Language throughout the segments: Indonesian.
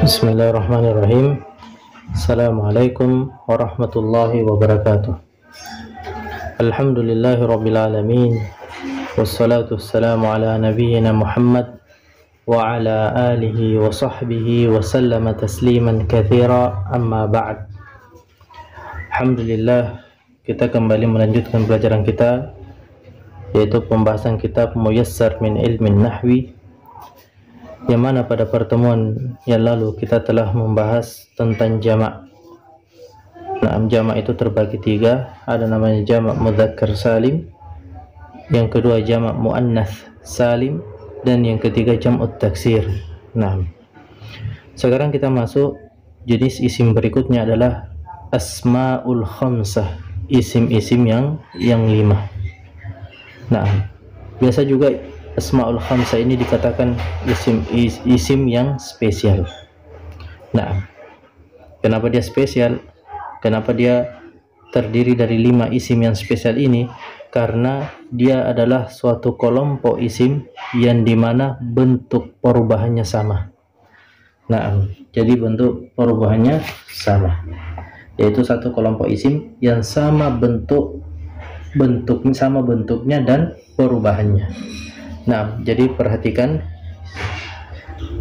Bismillahirrahmanirrahim. Assalamualaikum warahmatullahi wabarakatuh. Alhamdulillahirabbil alamin. Wassalatu wassalamu ala nabiyyina Muhammad wa ala alihi wa sahbihi wa sallama tasliman katsira. Amma ba'd. Alhamdulillah, kita kembali melanjutkan pelajaran kita, yaitu pembahasan kitab Muyassar min Ilmin Nahwi, yang mana pada pertemuan yang lalu kita telah membahas tentang jamak. Nah, jamak itu terbagi tiga. Ada namanya jamak mudzakkar salim, yang kedua jamak muannats salim, dan yang ketiga jam'ut taksir. Nah, sekarang kita masuk jenis isim berikutnya adalah asmaul khamsah, isim-isim yang lima. Nah, biasa juga asmaul khamsah ini dikatakan isim yang spesial. Nah, kenapa dia spesial? Kenapa dia terdiri dari 5 isim yang spesial ini? Karena dia adalah suatu kelompok isim yang dimana bentuk perubahannya sama. Nah, jadi bentuk perubahannya sama, yaitu satu kelompok isim yang sama bentuknya dan perubahannya. Nah, jadi perhatikan,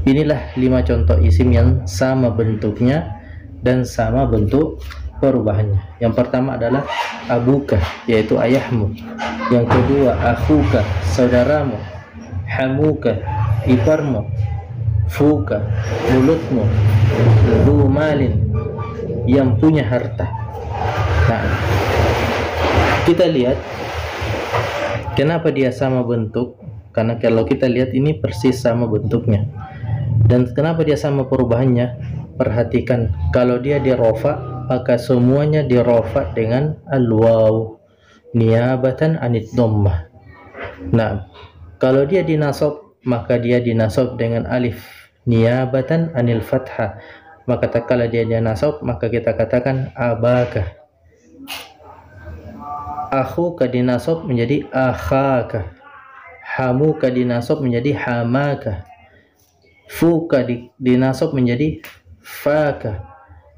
inilah 5 contoh isim yang sama bentuknya dan sama bentuk perubahannya. Yang pertama adalah abuka, yaitu ayahmu. Yang kedua akhuka, saudaramu. Hamuka, iparmu. Fuka, mulutmu. Dzu malin, yang punya harta. Nah, kita lihat kenapa dia sama bentuk. Karena kalau kita lihat ini persis sama bentuknya. Dan kenapa dia sama perubahannya? Perhatikan, kalau dia dirofa, maka semuanya dirofa dengan al-waw niyabatan anid dhammah. Nah, kalau dia dinasab, maka dia dinasab dengan alif niyabatan anil fathah. Maka kalau dia dinasab, maka kita katakan abaka. Akhuka dinasab menjadi akhaka. Hamuka dinasab menjadi hamaka. Fuka dinasab menjadi faka.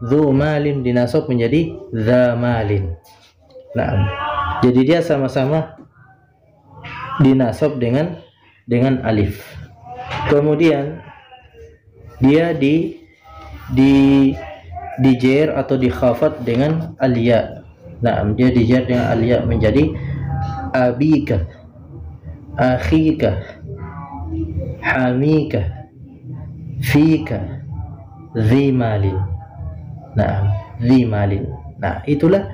Dzu malin dinasab menjadi dza malin. Nah, jadi dia sama-sama dinasab dengan alif. Kemudian dia dijer atau dikhafat dengan al-ya. Nah, dia dijer dengan al-ya menjadi abika, akhika, hamika, fika, zimalin. Nah, zimalin. Nah, itulah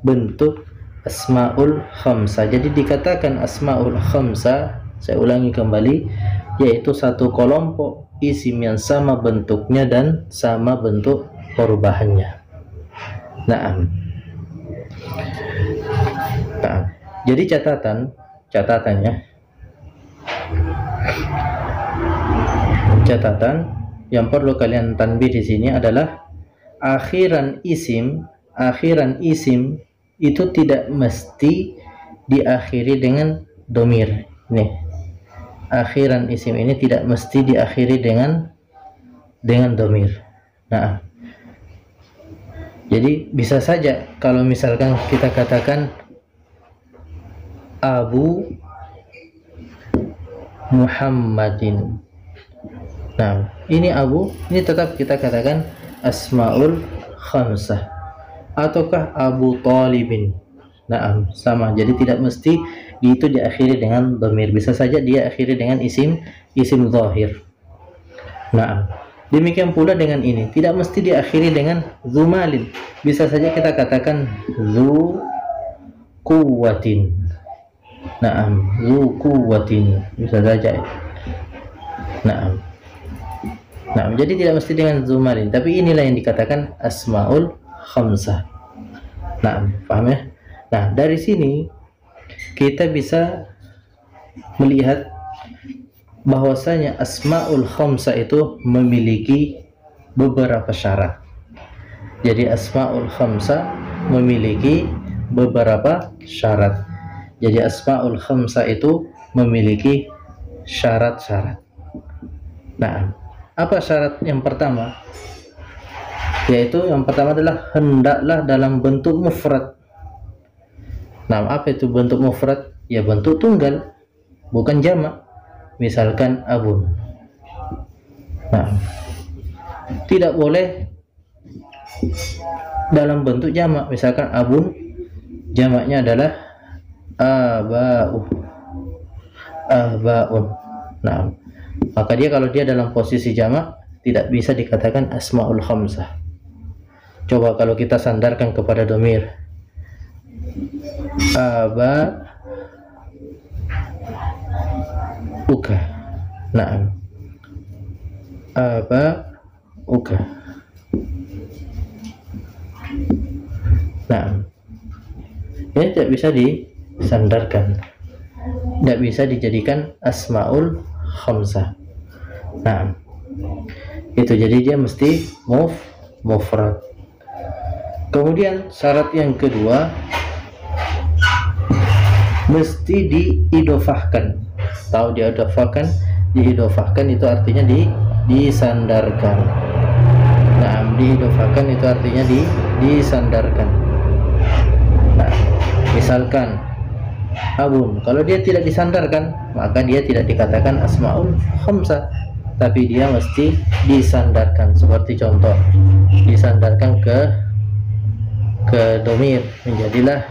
bentuk asmaul khamsah. Jadi dikatakan asmaul khamsah, saya ulangi kembali, yaitu satu kelompok isim yang sama bentuknya dan sama bentuk perubahannya. Nah, jadi catatan yang perlu kalian tanbih di sini adalah akhiran isim itu tidak mesti diakhiri dengan domir. Nih, akhiran isim ini tidak mesti diakhiri dengan domir. Nah, jadi bisa saja kalau misalkan kita katakan Abu Muhammadin. Nah, ini Abu, ini tetap kita katakan asmaul khamsah. Ataukah Abu Talibin. Nah, sama. Jadi tidak mesti itu diakhiri dengan dhamir. Bisa saja dia akhiri dengan isim zahir. Nah, demikian pula dengan ini. Tidak mesti diakhiri dengan zumalin. Bisa saja kita katakan zu quwwatin. Naam, zu quwwatin, bisa saja. Naam. Jadi tidak mesti dengan zumalin, tapi inilah yang dikatakan asmaul khamsah. Naam, paham ya? Nah, dari sini kita bisa melihat bahwasanya asmaul khamsah itu memiliki beberapa syarat. Jadi asmaul khamsah memiliki beberapa syarat. Jadi asmaul khamsah itu memiliki syarat-syarat. Nah, Apa syarat yang pertama? Yaitu yang pertama adalah hendaklah dalam bentuk mufrad. Nah, apa itu bentuk mufrad? Ya bentuk tunggal, bukan jamak. Misalkan abun. Nah, tidak boleh dalam bentuk jamak. Misalkan abun, jamaknya adalah aba'u, aba'un. Nah, maka dia kalau dia dalam posisi jamak tidak bisa dikatakan asmaul khamsah. Coba kalau kita sandarkan kepada domir, aba uka. Nah, aba uka. Nah, ini tidak bisa disandarkan, tidak bisa dijadikan asmaul khamsah. Nah, itu jadi dia mesti mufrad. Kemudian syarat yang kedua, mesti diidofahkan. Tahu diidofahkan? Diidofahkan itu artinya disandarkan. Nah, diidofahkan itu artinya disandarkan. Nah, misalkan abun, kalau dia tidak disandarkan, maka dia tidak dikatakan asmaul khamsah, tapi dia mesti disandarkan. Seperti contoh, disandarkan ke domir, menjadilah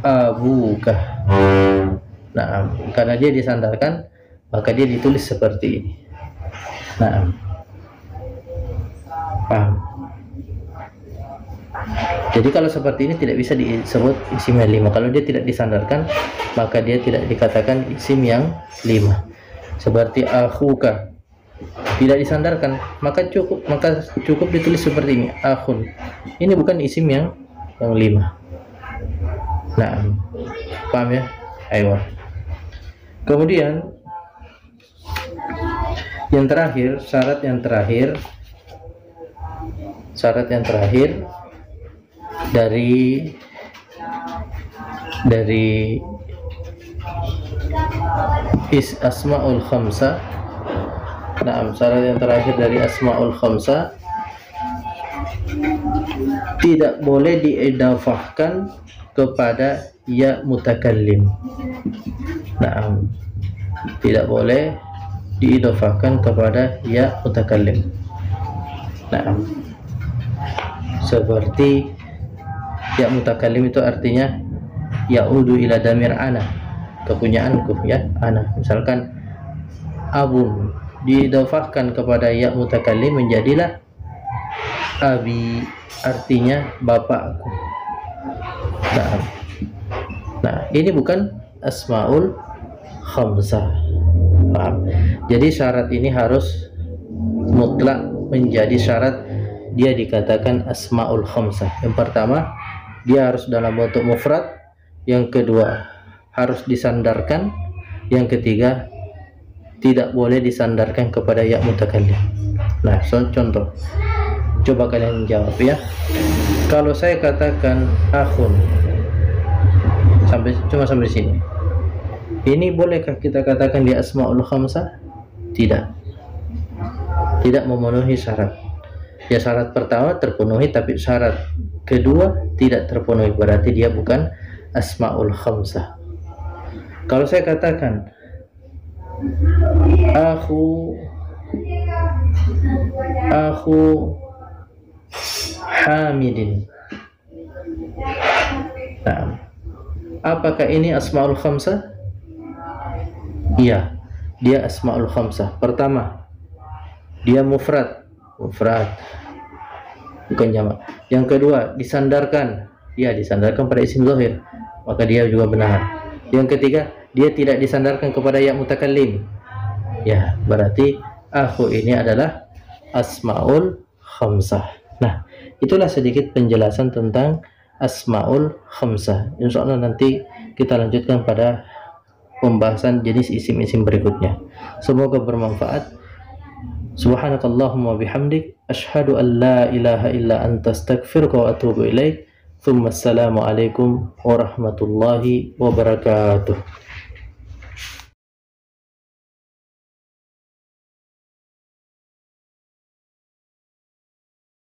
abuka. Nah, karena dia disandarkan, maka dia ditulis seperti ini. Nah, paham? Jadi kalau seperti ini tidak bisa disebut isim yang 5. Kalau dia tidak disandarkan, maka dia tidak dikatakan isim yang 5. Seperti akhuka, tidak disandarkan, maka cukup ditulis seperti ini, akhun. Ini bukan isim yang 5. Nah, paham ya? Ayo. Kemudian yang terakhir, syarat yang terakhir dari asmaul khamsah. Nah, syarat yang terakhir dari asmaul khamsah, tidak boleh diidafahkan kepada ya mutakallim. Nah, tidak boleh diidafahkan kepada ya mutakallim. Nah, seperti ya mutakallim itu artinya ya'udu ila damir ana, kepunyaanku ya, ana. Misalkan abun diidafahkan kepada ya mutakallim, menjadilah abi, artinya bapakku. Nah, ini bukan asmaul khamsah. Paham? Jadi syarat ini harus mutlak menjadi syarat dia dikatakan asmaul khamsah. Yang pertama, dia harus dalam bentuk mufrad. Yang kedua, harus disandarkan. Yang ketiga, tidak boleh disandarkan kepada ya mutakallim. Nah, contoh, coba kalian jawab ya. Kalau saya katakan akhun, cuma sampai sini, ini bolehkah kita katakan di asmaul khamsah? Tidak memenuhi syarat. Ya, syarat pertama terpenuhi, tapi syarat kedua tidak terpenuhi, berarti dia bukan asmaul khamsah. Kalau saya katakan akhu Hamidin, nah, apakah ini asmaul khamsah? Iya, dia asmaul khamsah. Pertama, dia mufrad, bukan jamak. Yang kedua, disandarkan, ya disandarkan pada isim zahir, maka dia juga benar. Yang ketiga, dia tidak disandarkan kepada ya mutakallim, ya berarti akhu ini adalah asmaul khamsah. Nah, itulah sedikit penjelasan tentang asmaul khamsah. Insyaallah nanti kita lanjutkan pada pembahasan jenis isim-isim berikutnya. Semoga bermanfaat. Subhanakallahumma bihamdik, asyhadu an la ilaha illa anta, astaghfiruka wa atubu ilaik. Assalamualaikum warahmatullahi wabarakatuh.